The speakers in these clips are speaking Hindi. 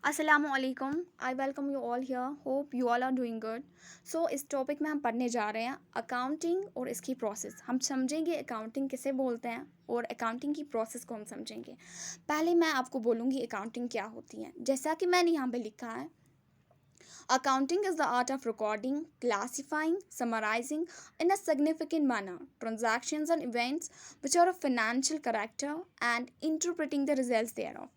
असलकुम I welcome you all here hope you all are doing good. So इस टॉपिक में हम पढ़ने जा रहे हैं अकाउंटिंग और इसकी प्रोसेस। हम समझेंगे अकाउंटिंग किसे बोलते हैं और अकाउंटिंग की प्रोसेस को हम समझेंगे। पहले मैं आपको बोलूँगी अकाउंटिंग क्या होती है। जैसा कि मैंने यहाँ पे लिखा है, accounting is the art of recording, classifying, summarizing in a significant manner transactions and events which are of financial character and interpreting the results thereof।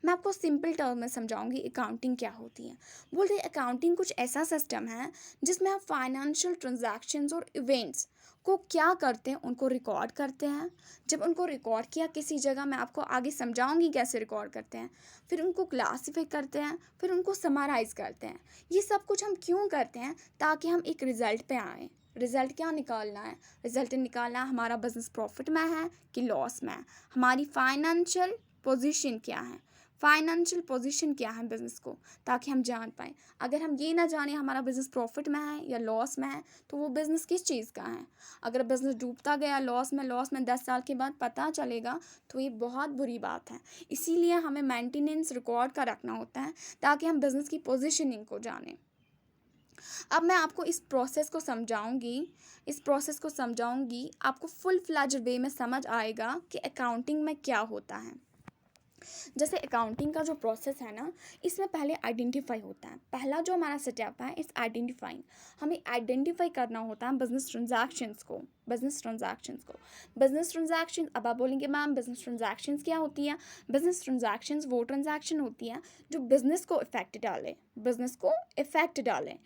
मैं आपको सिंपल टर्म में समझाऊंगी अकाउंटिंग क्या होती है। बोलते हैं अकाउंटिंग कुछ ऐसा सिस्टम है जिसमें आप फाइनेंशियल ट्रांजैक्शंस और इवेंट्स को क्या करते हैं, उनको रिकॉर्ड करते हैं। जब उनको रिकॉर्ड किया किसी जगह, मैं आपको आगे समझाऊंगी कैसे रिकॉर्ड करते हैं, फिर उनको क्लासीफाई करते हैं, फिर उनको समराइज़ करते हैं। ये सब कुछ हम क्यों करते हैं? ताकि हम एक रिज़ल्ट पे आएँ। रिज़ल्ट क्या निकालना है? रिज़ल्ट निकालना है हमारा बिज़नेस प्रॉफिट में है कि लॉस में है, हमारी फाइनेंशियल पोजीशन क्या है, फाइनेंशियल पोजीशन क्या है बिज़नेस को, ताकि हम जान पाएँ। अगर हम ये ना जाने हमारा बिज़नेस प्रॉफिट में है या लॉस में है, तो वो बिज़नेस किस चीज़ का है। अगर बिज़नेस डूबता गया लॉस में 10 साल के बाद पता चलेगा, तो ये बहुत बुरी बात है। इसीलिए हमें मेंटेनेंस रिकॉर्ड का रखना होता है ताकि हम बिज़नेस की पोजीशनिंग को जानें। अब मैं आपको इस प्रोसेस को समझाऊंगी, आपको फुल फ्लैज्ड वे में समझ आएगा कि अकाउंटिंग में क्या होता है। जैसे अकाउंटिंग का जो प्रोसेस है ना, इसमें पहले आइडेंटिफाई होता है। पहला जो हमारा स्टेप है इस आइडेंटिफाइंग, हमें आइडेंटिफाई करना होता है बिजनेस ट्रांजैक्शन। अब आप बोलेंगे मैम बिजनेस ट्रांजैक्शंस क्या होती है? बिजनेस ट्रांजैक्शंस वो ट्रांजैक्शन होती है जो बिजनेस को इफेक्ट डाले।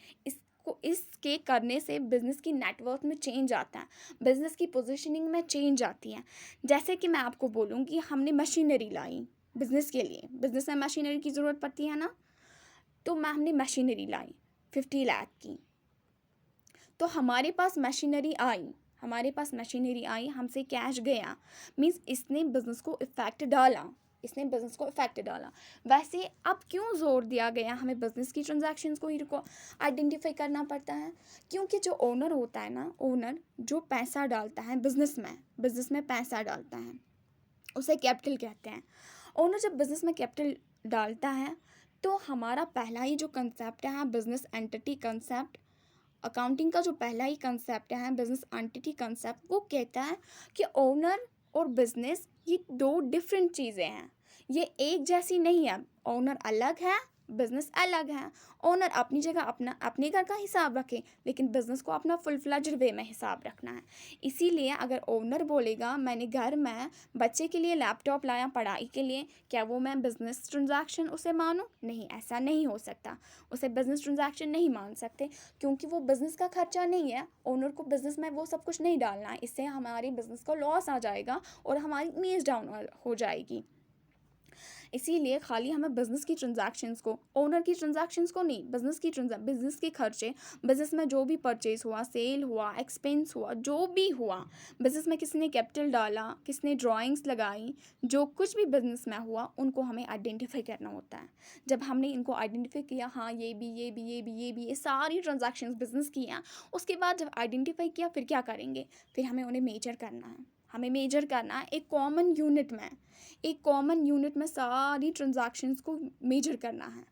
इसके करने से बिजनेस की नेटवर्क में चेंज आता है, बिजनेस की पोजीशनिंग में चेंज आती है। जैसे कि मैं आपको बोलूँ कि हमने मशीनरी लाई बिज़नेस के लिए, बिज़नेस में मशीनरी की ज़रूरत पड़ती है ना, तो हमने मशीनरी लाई 50 लाख की। तो हमारे पास मशीनरी आई, हमसे कैश गया, मीन्स इसने बिज़नेस को इफ़ेक्ट डाला। वैसे अब क्यों जोर दिया गया हमें बिज़नेस की ट्रांजैक्शंस को ही आइडेंटिफाई करना पड़ता है? क्योंकि जो ओनर होता है ना, ओनर जो पैसा डालता है बिज़नेस में पैसा डालता है, उसे कैपिटल कहते हैं। ओनर जब बिज़नेस में कैपिटल डालता है, तो हमारा पहला ही जो कंसेप्ट है बिज़नेस एंटिटी कंसेप्ट, अकाउंटिंग का जो पहला ही कंसेप्ट है बिज़नेस एंटिटी कंसेप्ट, वो कहता है कि ओनर और बिज़नेस ये दो डिफरेंट चीज़ें हैं, ये एक जैसी नहीं है। ओनर अलग है, बिज़नेस अलग है। ओनर अपनी जगह अपने घर का हिसाब रखे, लेकिन बिज़नेस को अपना फुल फ्लैज्ड वे में हिसाब रखना है। इसीलिए अगर ओनर बोलेगा मैंने घर में बच्चे के लिए लैपटॉप लाया पढ़ाई के लिए, क्या वो मैं बिज़नेस ट्रांजैक्शन उसे मानूं? नहीं, ऐसा नहीं हो सकता। उसे बिज़नेस ट्रांजैक्शन नहीं मान सकते, क्योंकि वो बिज़नेस का खर्चा नहीं है। ओनर को बिज़नेस में वो सब कुछ नहीं डालना है, इससे हमारी बिज़नेस को लॉस आ जाएगा और हमारी इमेज डाउन हो जाएगी। इसीलिए खाली हमें बिज़नेस की ट्रांजैक्शंस को, ओनर की ट्रांजैक्शंस को नहीं, बिज़नेस के खर्चे, बिज़नेस में जो भी परचेज हुआ, सेल हुआ, एक्सपेंस हुआ, जो भी हुआ, बिज़नेस में किसने कैपिटल डाला, किसने ड्राइंग्स लगाई, जो कुछ भी बिज़नेस में हुआ, उनको हमें आइडेंटिफाई करना होता है। जब हमने इनको आइडेंटिफाई किया, हाँ ये सारी ट्रांजैक्शंस बिज़नेस की हैं, उसके बाद जब आइडेंटिफाई किया, फिर क्या करेंगे? फिर हमें उन्हें मेजर करना है एक कॉमन यूनिट में सारी ट्रांजैक्शंस को मेजर करना है।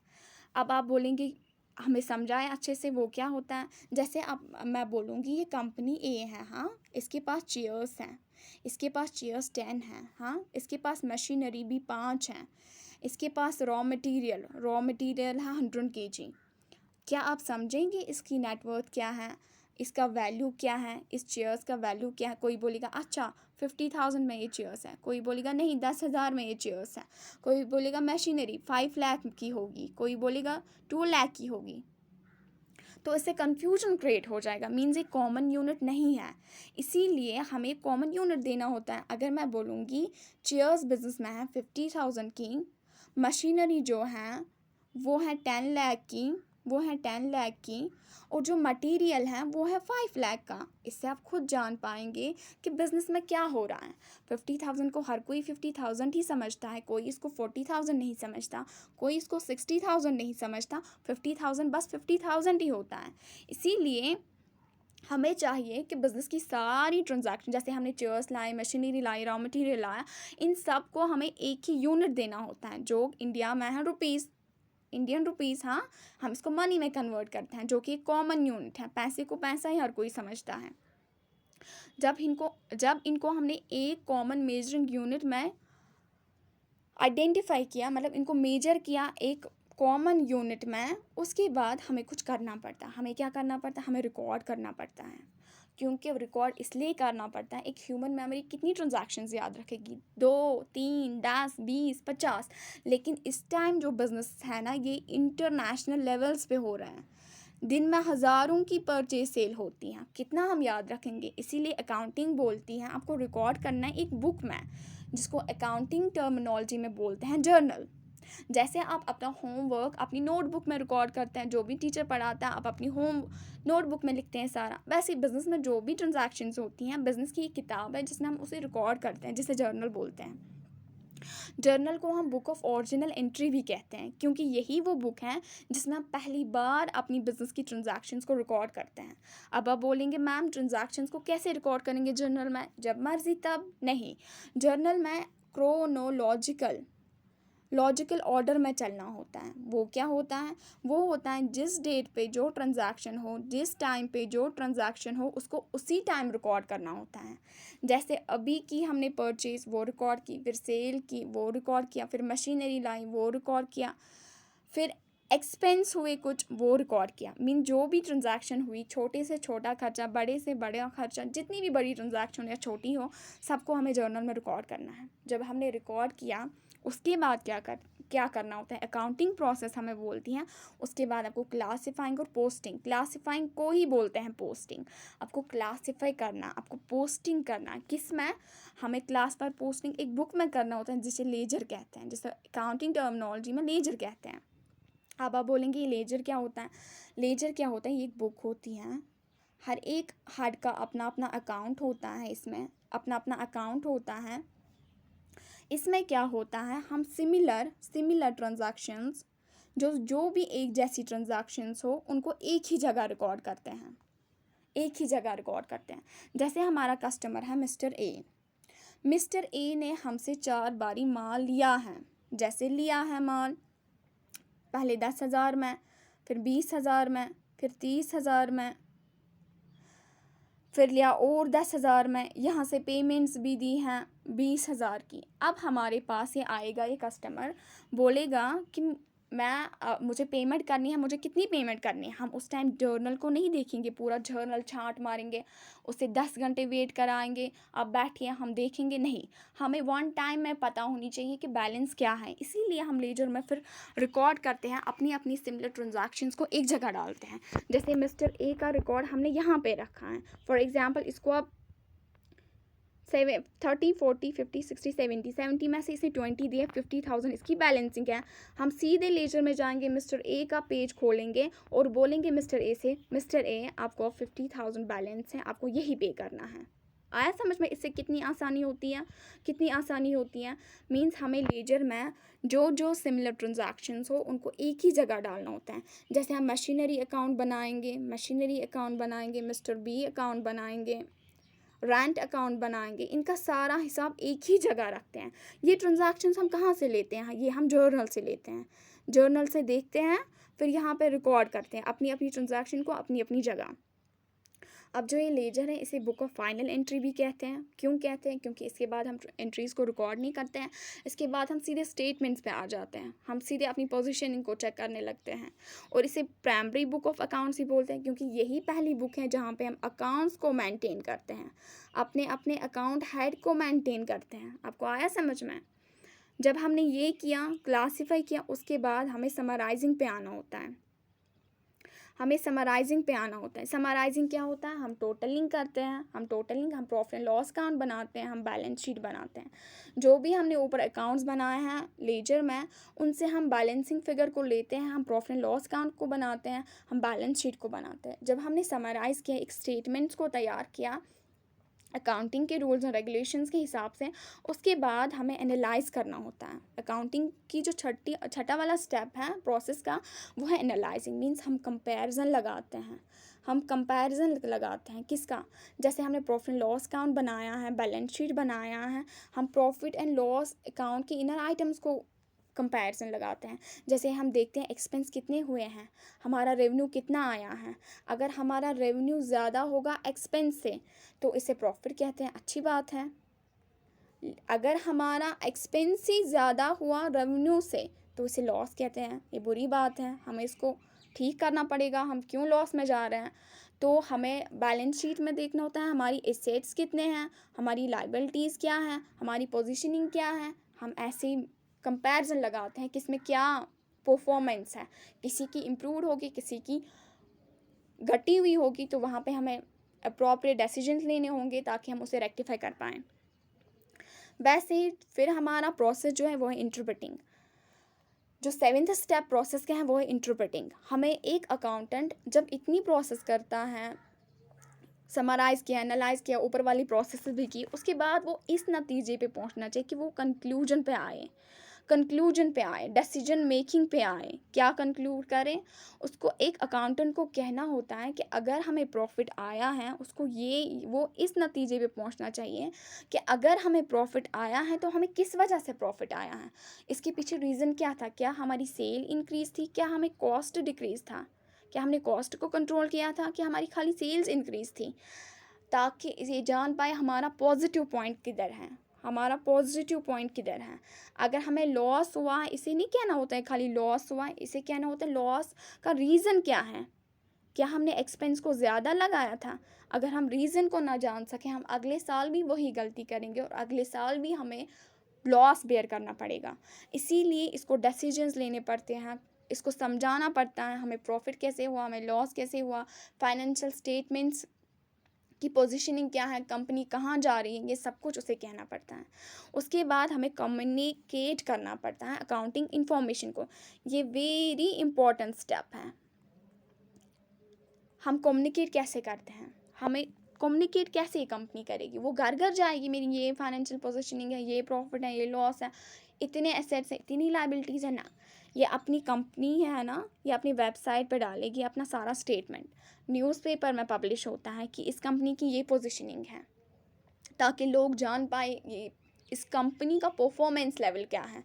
अब आप बोलेंगे हमें समझाएं अच्छे से वो क्या होता है। जैसे अब मैं बोलूँगी ये कंपनी ए है, हाँ, इसके पास चेयर्स हैं, इसके पास चेयर्स 10 हैं, हाँ, इसके पास मशीनरी भी 5 हैं, इसके पास रॉ मटेरियल है 100 kg। क्या आप समझेंगे इसकी नेटवर्थ क्या है, इसका वैल्यू क्या है, इस चेयर्स का वैल्यू क्या है? कोई बोलेगा अच्छा 50,000 में ये चेयर्स है, कोई बोलेगा नहीं 10,000 में ये चेयर्स है, कोई बोलेगा मशीनरी 5 लाख की होगी, कोई बोलेगा 2 लाख की होगी। तो इससे कन्फ्यूजन क्रिएट हो जाएगा, मीन्स एक कॉमन यूनिट नहीं है। इसीलिए हमें कॉमन यूनिट देना होता है। अगर मैं बोलूँगी चेयर्स बिजनेस में है 50,000 की, मशीनरी जो है वो है 10 लाख की, और जो मटेरियल है वो है 5 लाख का। इससे आप खुद जान पाएंगे कि बिज़नेस में क्या हो रहा है। 50,000 को हर कोई 50,000 ही समझता है, कोई इसको 40,000 नहीं समझता, कोई इसको 60,000 नहीं समझता। 50,000 बस 50,000 ही होता है। इसीलिए हमें चाहिए कि बिज़नेस की सारी ट्रांजैक्शन, जैसे हमने चेयर्स लाए, मशीनरी लाई, रॉ मटेरियल लाया, इन सब को हमें एक ही यूनिट देना होता है, जो इंडिया में है रुपीज़। इंडियन रुपीज़, हाँ, हम इसको मनी में कन्वर्ट करते हैं, जो कि एक कॉमन यूनिट है। पैसे को पैसा ही हर कोई समझता है। जब इनको हमने एक कॉमन मेजरिंग यूनिट में आइडेंटिफाई किया, मतलब इनको मेजर किया एक कॉमन यूनिट में, उसके बाद हमें कुछ करना पड़ता है। हमें क्या करना पड़ता है? हमें रिकॉर्ड करना पड़ता है। क्योंकि रिकॉर्ड इसलिए करना पड़ता है, एक ह्यूमन मेमोरी कितनी ट्रांजैक्शंस याद रखेगी? 2, 3, 10, 20, 50। लेकिन इस टाइम जो बिजनेस है ना, ये इंटरनेशनल लेवल्स पे हो रहा है। दिन में हज़ारों की परचेज सेल होती हैं, कितना हम याद रखेंगे? इसीलिए अकाउंटिंग बोलती है आपको रिकॉर्ड करना है एक बुक में, जिसको अकाउंटिंग टर्मिनोलॉजी में बोलते हैं जर्नल। जैसे आप अपना होमवर्क अपनी नोटबुक में रिकॉर्ड करते हैं, जो भी टीचर पढ़ाता है आप अपनी होम नोटबुक में लिखते हैं सारा, वैसे बिजनेस में जो भी ट्रांजैक्शंस होती हैं, बिजनेस की एक किताब है जिसमें हम उसे रिकॉर्ड करते हैं, जिसे जर्नल बोलते हैं। जर्नल को हम बुक ऑफ ओरिजिनल एंट्री भी कहते हैं, क्योंकि यही वो बुक है जिसमें हम पहली बार अपनी बिजनेस की ट्रांजैक्शंस को रिकॉर्ड करते हैं। अब आप बोलेंगे मैम ट्रांजैक्शंस को कैसे रिकॉर्ड करेंगे जर्नल में? जब मर्जी तब नहीं, जर्नल में लॉजिकल ऑर्डर में चलना होता है। वो क्या होता है? वो होता है जिस डेट पे जो ट्रांजैक्शन हो, जिस टाइम पे जो ट्रांजैक्शन हो, उसको उसी टाइम रिकॉर्ड करना होता है। जैसे अभी की हमने परचेज, वो रिकॉर्ड की, फिर सेल की, वो रिकॉर्ड किया, फिर मशीनरी लाई, वो रिकॉर्ड किया, फिर एक्सपेंस हुए कुछ, वो रिकॉर्ड किया। मीन जो भी ट्रांजैक्शन हुई, छोटे से छोटा खर्चा, बड़े से बड़ा खर्चा, जितनी भी बड़ी ट्रांजैक्शन या छोटी हो, सबको हमें जर्नल में रिकॉर्ड करना है। जब हमने रिकॉर्ड किया, उसके बाद क्या करना होता है? अकाउंटिंग प्रोसेस हमें बोलती हैं। उसके बाद आपको क्लासिफाइंग और पोस्टिंग, क्लासिफाइंग को ही बोलते हैं पोस्टिंग। आपको क्लासिफाई करना, आपको पोस्टिंग करना, किस में? हमें क्लासिफाई पोस्टिंग एक बुक में करना होता है, जिसे लेजर कहते हैं, जिसे अकाउंटिंग टर्मिनोलॉजी में लेजर कहते हैं। अब आप बोलेंगे ये लेजर क्या होता है? लेजर क्या होता है? ये एक बुक होती है, हर एक हेड का अपना अपना अकाउंट होता है, इसमें अपना अपना अकाउंट होता है। इसमें क्या होता है, हम सिमिलर ट्रांजैक्शंस, जो भी एक जैसी ट्रांजैक्शंस हो, उनको एक ही जगह रिकॉर्ड करते हैं, एक ही जगह रिकॉर्ड करते हैं। जैसे हमारा कस्टमर है मिस्टर ए ने हमसे 4 बारी माल लिया है। जैसे लिया है माल, पहले 10,000 में, फिर 20,000 में, फिर 30,000 में, फिर लिया और 10,000 में, यहाँ से पेमेंट्स भी दी हैं 20,000 की। अब हमारे पास ये आएगा, ये कस्टमर बोलेगा कि मुझे पेमेंट करनी है, मुझे कितनी पेमेंट करनी है। हम उस टाइम जर्नल को नहीं देखेंगे, पूरा जर्नल छांट मारेंगे, उससे 10 घंटे वेट कराएंगे, अब बैठिए हम देखेंगे, नहीं। हमें वन टाइम में पता होनी चाहिए कि बैलेंस क्या है। इसीलिए हम लेजर में फिर रिकॉर्ड करते हैं, अपनी अपनी सिमिलर ट्रांजैक्शंस को एक जगह डालते हैं। जैसे मिस्टर ए का रिकॉर्ड हमने यहाँ पे रखा है, फॉर एग्जाम्पल इसको आप 30, 40, 50, 60, 70 में से इसे 20 दिए, 50,000 इसकी बैलेंसिंग है। हम सीधे लेजर में जाएंगे, मिस्टर ए का पेज खोलेंगे और बोलेंगे मिस्टर ए से, मिस्टर ए आपको 50,000 बैलेंस है, आपको यही पे करना है। आया समझ में? इससे कितनी आसानी होती है। मीन्स हमें लेजर में जो सिमिलर ट्रांजैक्शंस हो, उनको एक ही जगह डालना होता है। जैसे हम मशीनरी अकाउंट बनाएंगे, मिस्टर बी अकाउंट बनाएंगे, रेंट अकाउंट बनाएंगे, इनका सारा हिसाब एक ही जगह रखते हैं। ये ट्रांजैक्शंस हम कहाँ से लेते हैं? ये हम जर्नल से लेते हैं, जर्नल से देखते हैं, फिर यहाँ पे रिकॉर्ड करते हैं अपनी अपनी ट्रांजैक्शन को अपनी अपनी जगह। अब जो ये लेजर है, इसे बुक ऑफ फाइनल एंट्री भी कहते हैं। क्यों कहते हैं? क्योंकि इसके बाद हम एंट्रीज़ को रिकॉर्ड नहीं करते हैं, इसके बाद हम सीधे स्टेटमेंट्स पे आ जाते हैं, हम सीधे अपनी पोजीशनिंग को चेक करने लगते हैं। और इसे प्राइमरी बुक ऑफ अकाउंट्स भी बोलते हैं, क्योंकि यही पहली बुक है जहाँ पे हम अकाउंट्स को मेंटेन करते हैं, अपने अपने अकाउंट हेड को मेंटेन करते हैं। आपको आया समझ में? जब हमने ये किया, क्लासीफाई किया, उसके बाद हमें समराइजिंग पे आना होता है। समराइजिंग क्या होता है? हम टोटलिंग करते हैं, हम प्रॉफिट एंड लॉस अकाउंट बनाते हैं, हम बैलेंस शीट बनाते हैं। जो भी हमने ऊपर अकाउंट्स बनाए हैं लेजर में, उनसे हम बैलेंसिंग फिगर को लेते हैं, हम प्रॉफिट एंड लॉस अकाउंट को बनाते हैं, हम बैलेंस शीट को बनाते हैं। जब हमने समराइज़ किया, एक स्टेटमेंट्स को तैयार किया अकाउंटिंग के रूल्स और रेगुलेशंस के हिसाब से, उसके बाद हमें एनालाइज़ करना होता है। अकाउंटिंग की जो छठा वाला स्टेप है प्रोसेस का, वो है एनालाइजिंग। मीन्स हम कंपैरिजन लगाते हैं किसका? जैसे हमने प्रॉफिट एंड लॉस अकाउंट बनाया है, बैलेंस शीट बनाया है, हम प्रॉफिट एंड लॉस अकाउंट के इनर आइटम्स को कंपैरिजन लगाते हैं। जैसे हम देखते हैं एक्सपेंस कितने हुए हैं, हमारा रेवेन्यू कितना आया है। अगर हमारा रेवेन्यू ज़्यादा होगा एक्सपेंस से तो इसे प्रॉफिट कहते हैं, अच्छी बात है। अगर हमारा एक्सपेंस ही ज़्यादा हुआ रेवेन्यू से तो इसे लॉस कहते हैं, ये बुरी बात है, हमें इसको ठीक करना पड़ेगा। हम क्यों लॉस में जा रहे हैं, तो हमें बैलेंस शीट में देखना होता है हमारी एसेट्स कितने हैं, हमारी लायबिलिटीज़ क्या हैं, हमारी पोजीशनिंग क्या है। हम ऐसे ही कंपैरिजन लगाते हैं किसमें क्या परफॉर्मेंस है, किसी की इम्प्रूव होगी किसी की घटी हुई होगी, तो वहाँ पे हमें अप्रोप्रिएट डिसीजंस लेने होंगे ताकि हम उसे रेक्टिफाई कर पाएँ। वैसे ही फिर हमारा प्रोसेस जो है वो है इंटरप्रेटिंग। जो 7th स्टेप प्रोसेस का है वो है इंटरप्रेटिंग। हमें एक अकाउंटेंट जब इतनी प्रोसेस करता है, समराइज़ किया, एनालाइज़ किया, ऊपर वाली प्रोसेस भी की, उसके बाद वो इस नतीजे पे पहुंचना चाहिए कि वो कंक्लूजन पे आए, डिसीजन मेकिंग पे आए। क्या कंक्लूड करें, उसको एक अकाउंटेंट को कहना होता है कि अगर हमें प्रॉफिट आया है, उसको वो इस नतीजे पे पहुंचना चाहिए कि अगर हमें प्रॉफिट आया है तो हमें किस वजह से प्रॉफिट आया है, इसके पीछे रीज़न क्या था। क्या हमारी सेल इंक्रीज़ थी, क्या हमें कॉस्ट डिक्रीज़ था, क्या हमने कॉस्ट को कंट्रोल किया था, कि हमारी खाली सेल्स इंक्रीज़ थी। ताकि ये जान पाए हमारा पॉजिटिव पॉइंट किधर है, हमारा पॉजिटिव पॉइंट किधर है। अगर हमें लॉस हुआ, इसे नहीं कहना होता है खाली लॉस हुआ, इसे कहना होता है लॉस का रीज़न क्या है। क्या हमने एक्सपेंस को ज़्यादा लगाया था। अगर हम रीज़न को ना जान सकें, हम अगले साल भी वही गलती करेंगे और अगले साल भी हमें लॉस बेयर करना पड़ेगा। इसीलिए इसको डिसीजंस लेने पड़ते हैं, इसको समझाना पड़ता है हमें प्रॉफिट कैसे हुआ, हमें लॉस कैसे हुआ, फाइनेंशियल स्टेटमेंट्स की पोजीशनिंग क्या है, कंपनी कहाँ जा रही है, ये सब कुछ उसे कहना पड़ता है। उसके बाद हमें कम्युनिकेट करना पड़ता है अकाउंटिंग इंफॉर्मेशन को। ये वेरी इंपॉर्टेंट स्टेप है। हम कम्युनिकेट कैसे करते हैं, हमें कम्युनिकेट कैसे कंपनी करेगी, वो घर घर जाएगी, मेरी ये फाइनेंशियल पोजीशनिंग है, ये प्रॉफिट है, ये लॉस है, इतने एसेट्स हैं, इतनी लायबिलिटीज़ है ना। ये अपनी कंपनी है ना, ये अपनी वेबसाइट पे डालेगी अपना सारा स्टेटमेंट, न्यूज़पेपर में पब्लिश होता है कि इस कंपनी की ये पोजीशनिंग है, ताकि लोग जान पाए ये इस कंपनी का परफॉर्मेंस लेवल क्या है।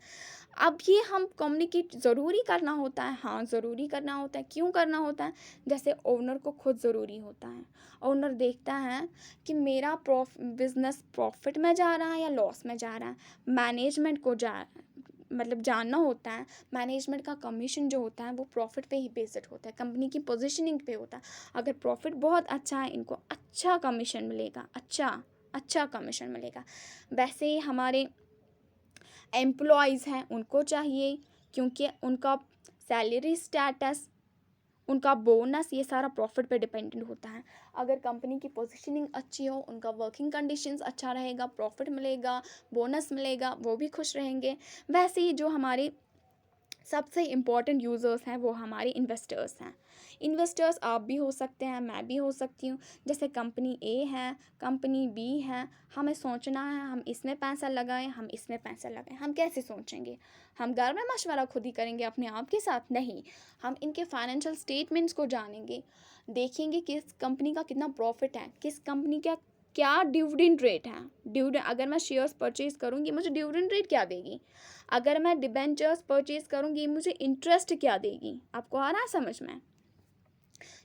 अब ये हम कम्युनिकेट ज़रूरी करना होता है, हाँ ज़रूरी करना होता है। क्यों करना होता है, जैसे ओनर को खुद ज़रूरी होता है। ओनर देखता है कि मेरा बिजनेस प्रॉफिट में जा रहा है या लॉस में जा रहा है। मैनेजमेंट को जानना होता है। मैनेजमेंट का कमीशन जो होता है वो प्रॉफिट पे ही बेस्ड होता है, कंपनी की पोजीशनिंग पे होता है। अगर प्रॉफिट बहुत अच्छा है, इनको अच्छा कमीशन मिलेगा, अच्छा कमीशन मिलेगा। वैसे ही हमारे एम्प्लॉयज़ हैं, उनको चाहिए, क्योंकि उनका सैलरी स्टेटस, उनका बोनस, ये सारा प्रॉफिट पे डिपेंडेंट होता है। अगर कंपनी की पोजीशनिंग अच्छी हो, उनका वर्किंग कंडीशंस अच्छा रहेगा, प्रॉफिट मिलेगा, बोनस मिलेगा, वो भी खुश रहेंगे। वैसे ही जो हमारे सबसे इम्पॉर्टेंट यूज़र्स हैं वो हमारे इन्वेस्टर्स हैं। इन्वेस्टर्स आप भी हो सकते हैं, मैं भी हो सकती हूँ। जैसे कंपनी ए है, कंपनी बी है, हमें सोचना है हम इसमें पैसा लगाएं, हम इसमें पैसा लगाएं। हम कैसे सोचेंगे, हम घर में मशवरा खुद ही करेंगे अपने आप के साथ? नहीं, हम इनके फाइनेंशियल स्टेटमेंट्स को जानेंगे, देखेंगे किस कंपनी का कितना प्रॉफिट है, किस कंपनी का क्या डिविडेंड रेट है। डिविडेंड, अगर मैं शेयर्स परचेज़ करूँगी मुझे डिविडेंड रेट क्या देगी, अगर मैं डिबेंचर्स परचेज़ करूँगी मुझे इंटरेस्ट क्या देगी। आपको आ रहा है समझ में?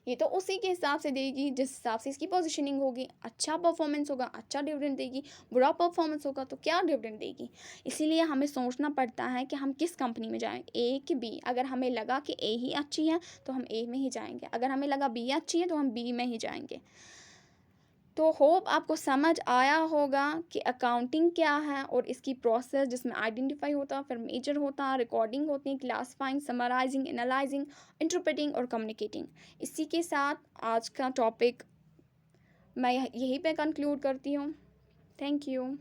ये तो उसी के हिसाब से देगी जिस हिसाब से इसकी पोजीशनिंग होगी। अच्छा परफॉर्मेंस होगा, अच्छा डिविडेंड देगी, बुरा परफॉर्मेंस होगा तो क्या डिविडेंड देगी। इसीलिए हमें सोचना पड़ता है कि हम किस कंपनी में जाएं, ए कि बी। अगर हमें लगा कि ए ही अच्छी है तो हम ए में ही जाएंगे, अगर हमें लगा बी अच्छी है तो हम बी में ही जाएंगे। तो होप आपको समझ आया होगा कि अकाउंटिंग क्या है और इसकी प्रोसेस, जिसमें आइडेंटिफाई होता, फिर मेजर होता, रिकॉर्डिंग होती है, क्लासिफाइंग, समराइजिंग, एनालाइजिंग, इंटरप्रेटिंग और कम्युनिकेटिंग। इसी के साथ आज का टॉपिक मैं यहीं पे कंक्लूड करती हूँ। Thank you.